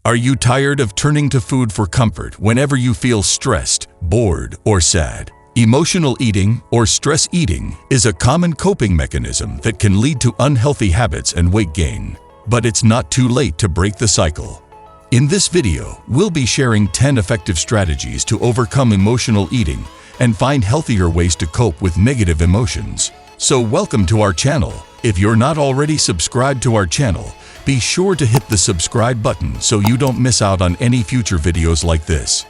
Are you tired of turning to food for comfort whenever you feel stressed, bored, or sad? Emotional eating or stress eating is a common coping mechanism that can lead to unhealthy habits and weight gain. But it's not too late to break the cycle. In this video, we'll be sharing 10 effective strategies to overcome emotional eating and find healthier ways to cope with negative emotions. So welcome to our channel. If you're not already subscribed to our channel, be sure to hit the subscribe button so you don't miss out on any future videos like this.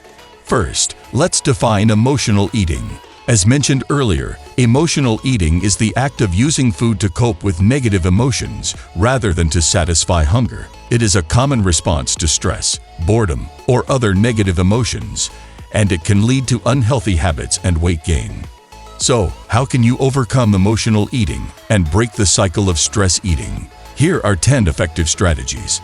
First, let's define emotional eating. As mentioned earlier, emotional eating is the act of using food to cope with negative emotions rather than to satisfy hunger. It is a common response to stress, boredom, or other negative emotions, and it can lead to unhealthy habits and weight gain. So, how can you overcome emotional eating and break the cycle of stress eating? Here are 10 effective strategies.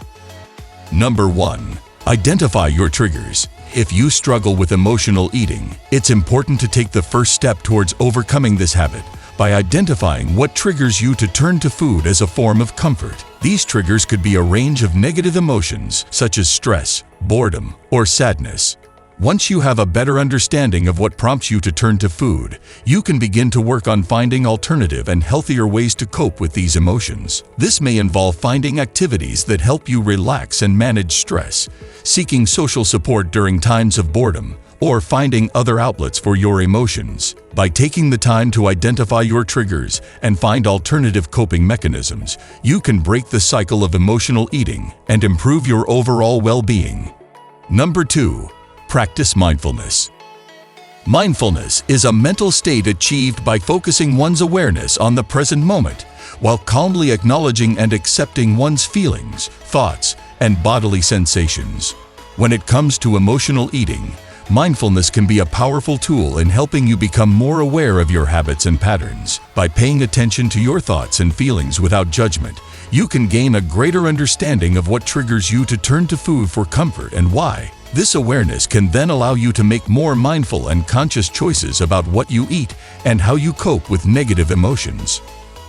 Number 1. Identify your triggers. If you struggle with emotional eating, it's important to take the first step towards overcoming this habit by identifying what triggers you to turn to food as a form of comfort. These triggers could be a range of negative emotions such as stress, boredom, or sadness. Once you have a better understanding of what prompts you to turn to food, you can begin to work on finding alternative and healthier ways to cope with these emotions. This may involve finding activities that help you relax and manage stress, seeking social support during times of boredom, or finding other outlets for your emotions. By taking the time to identify your triggers and find alternative coping mechanisms, you can break the cycle of emotional eating and improve your overall well-being. Number 2. Practice mindfulness. Mindfulness is a mental state achieved by focusing one's awareness on the present moment, while calmly acknowledging and accepting one's feelings, thoughts, and bodily sensations. When it comes to emotional eating, mindfulness can be a powerful tool in helping you become more aware of your habits and patterns. By paying attention to your thoughts and feelings without judgment, you can gain a greater understanding of what triggers you to turn to food for comfort and why. This awareness can then allow you to make more mindful and conscious choices about what you eat and how you cope with negative emotions.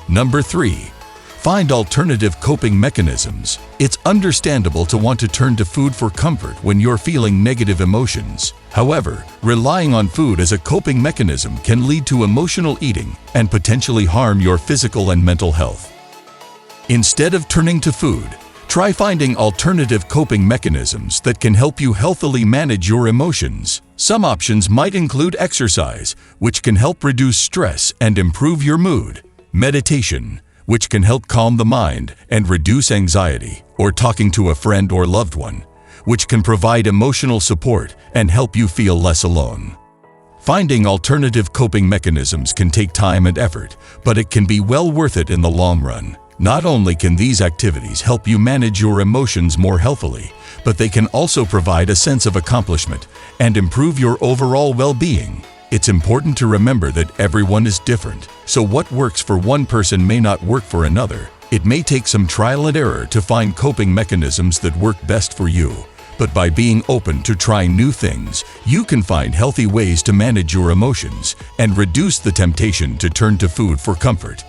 Number 3. Find alternative coping mechanisms. It's understandable to want to turn to food for comfort when you're feeling negative emotions. However, relying on food as a coping mechanism can lead to emotional eating and potentially harm your physical and mental health. Instead of turning to food, try finding alternative coping mechanisms that can help you healthily manage your emotions. Some options might include exercise, which can help reduce stress and improve your mood, meditation, which can help calm the mind and reduce anxiety, or talking to a friend or loved one, which can provide emotional support and help you feel less alone. Finding alternative coping mechanisms can take time and effort, but it can be well worth it in the long run. Not only can these activities help you manage your emotions more healthily, but they can also provide a sense of accomplishment and improve your overall well-being. It's important to remember that everyone is different, so what works for one person may not work for another. It may take some trial and error to find coping mechanisms that work best for you, but by being open to trying new things, you can find healthy ways to manage your emotions and reduce the temptation to turn to food for comfort.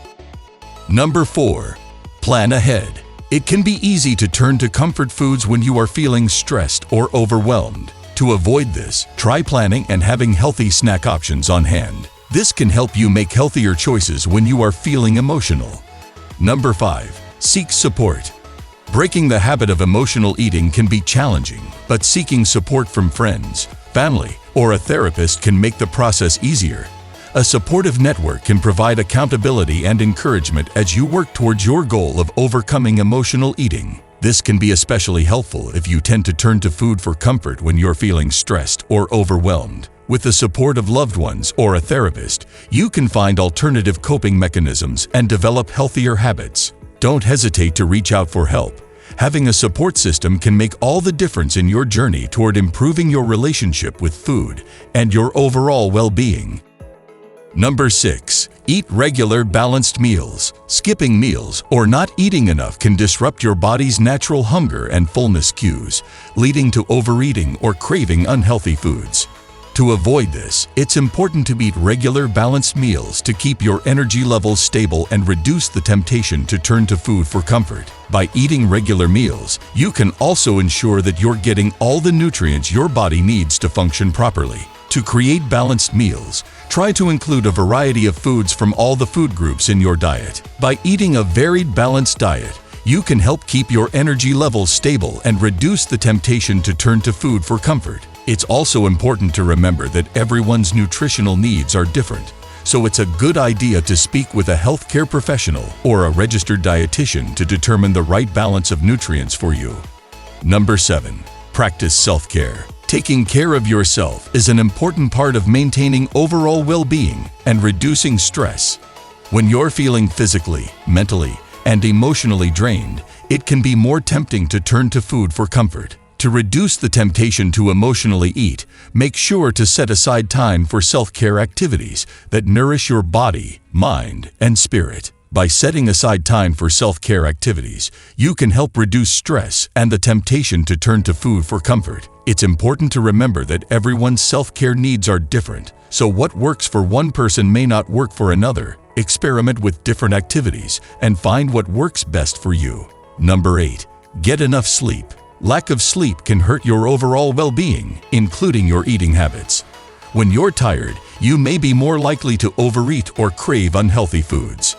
Number 4. Plan ahead. It can be easy to turn to comfort foods when you are feeling stressed or overwhelmed. To avoid this, try planning and having healthy snack options on hand. This can help you make healthier choices when you are feeling emotional. Number 5. Seek support. Breaking the habit of emotional eating can be challenging, but seeking support from friends, family, or a therapist can make the process easier. A supportive network can provide accountability and encouragement as you work towards your goal of overcoming emotional eating. This can be especially helpful if you tend to turn to food for comfort when you're feeling stressed or overwhelmed. With the support of loved ones or a therapist, you can find alternative coping mechanisms and develop healthier habits. Don't hesitate to reach out for help. Having a support system can make all the difference in your journey toward improving your relationship with food and your overall well-being. Number 6. Eat regular, balanced meals. Skipping meals or not eating enough can disrupt your body's natural hunger and fullness cues, leading to overeating or craving unhealthy foods. To avoid this, it's important to eat regular, balanced meals to keep your energy levels stable and reduce the temptation to turn to food for comfort. By eating regular meals, you can also ensure that you're getting all the nutrients your body needs to function properly. To create balanced meals, try to include a variety of foods from all the food groups in your diet. By eating a varied, balanced diet, you can help keep your energy levels stable and reduce the temptation to turn to food for comfort. It's also important to remember that everyone's nutritional needs are different, so it's a good idea to speak with a healthcare professional or a registered dietitian to determine the right balance of nutrients for you. Number 7. Practice self-care. Taking care of yourself is an important part of maintaining overall well-being and reducing stress. When you're feeling physically, mentally, and emotionally drained, it can be more tempting to turn to food for comfort. To reduce the temptation to emotionally eat, make sure to set aside time for self-care activities that nourish your body, mind, and spirit. By setting aside time for self-care activities, you can help reduce stress and the temptation to turn to food for comfort. It's important to remember that everyone's self-care needs are different, so what works for one person may not work for another. Experiment with different activities and find what works best for you. Number 8. Get enough sleep. Lack of sleep can hurt your overall well-being, including your eating habits. When you're tired, you may be more likely to overeat or crave unhealthy foods.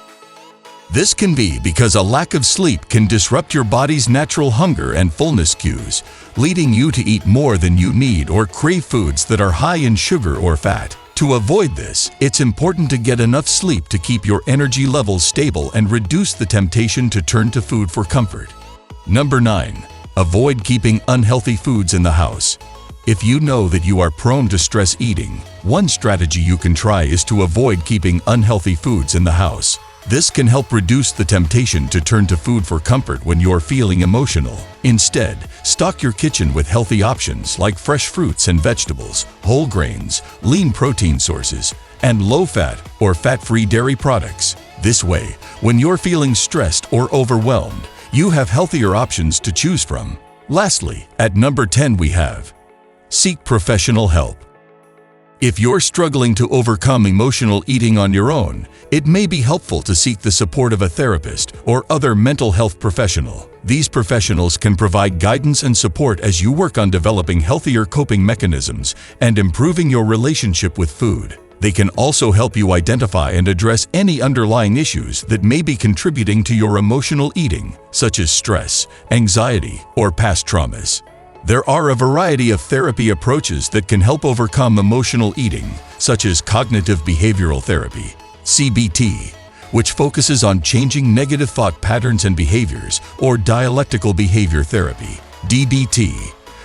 This can be because a lack of sleep can disrupt your body's natural hunger and fullness cues, leading you to eat more than you need or crave foods that are high in sugar or fat. To avoid this, it's important to get enough sleep to keep your energy levels stable and reduce the temptation to turn to food for comfort. Number 9. Avoid keeping unhealthy foods in the house. If you know that you are prone to stress eating, one strategy you can try is to avoid keeping unhealthy foods in the house. This can help reduce the temptation to turn to food for comfort when you're feeling emotional. Instead, stock your kitchen with healthy options like fresh fruits and vegetables, whole grains, lean protein sources, and low-fat or fat-free dairy products. This way, when you're feeling stressed or overwhelmed, you have healthier options to choose from. Lastly, at number 10 we have seek professional help. If you're struggling to overcome emotional eating on your own, it may be helpful to seek the support of a therapist or other mental health professional. These professionals can provide guidance and support as you work on developing healthier coping mechanisms and improving your relationship with food. They can also help you identify and address any underlying issues that may be contributing to your emotional eating, such as stress, anxiety, or past traumas. There are a variety of therapy approaches that can help overcome emotional eating, such as cognitive behavioral therapy, CBT, which focuses on changing negative thought patterns and behaviors, or dialectical behavior therapy, DBT,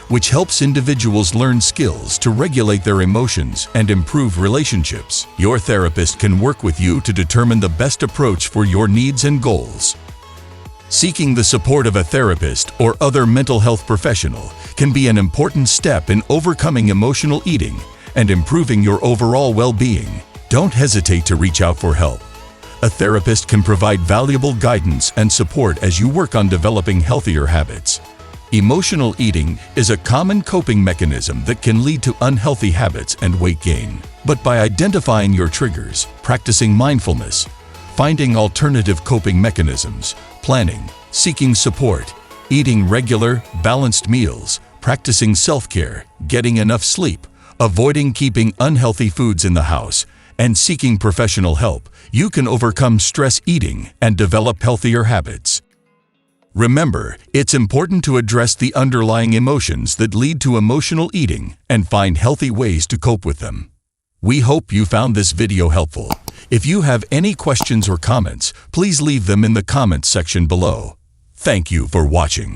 which helps individuals learn skills to regulate their emotions and improve relationships. Your therapist can work with you to determine the best approach for your needs and goals. Seeking the support of a therapist or other mental health professional can be an important step in overcoming emotional eating and improving your overall well-being. Don't hesitate to reach out for help. A therapist can provide valuable guidance and support as you work on developing healthier habits. Emotional eating is a common coping mechanism that can lead to unhealthy habits and weight gain. But by identifying your triggers, practicing mindfulness, finding alternative coping mechanisms, planning, seeking support, eating regular, balanced meals, practicing self-care, getting enough sleep, avoiding keeping unhealthy foods in the house, and seeking professional help, you can overcome stress eating and develop healthier habits. Remember, it's important to address the underlying emotions that lead to emotional eating and find healthy ways to cope with them. We hope you found this video helpful. If you have any questions or comments, please leave them in the comments section below. Thank you for watching.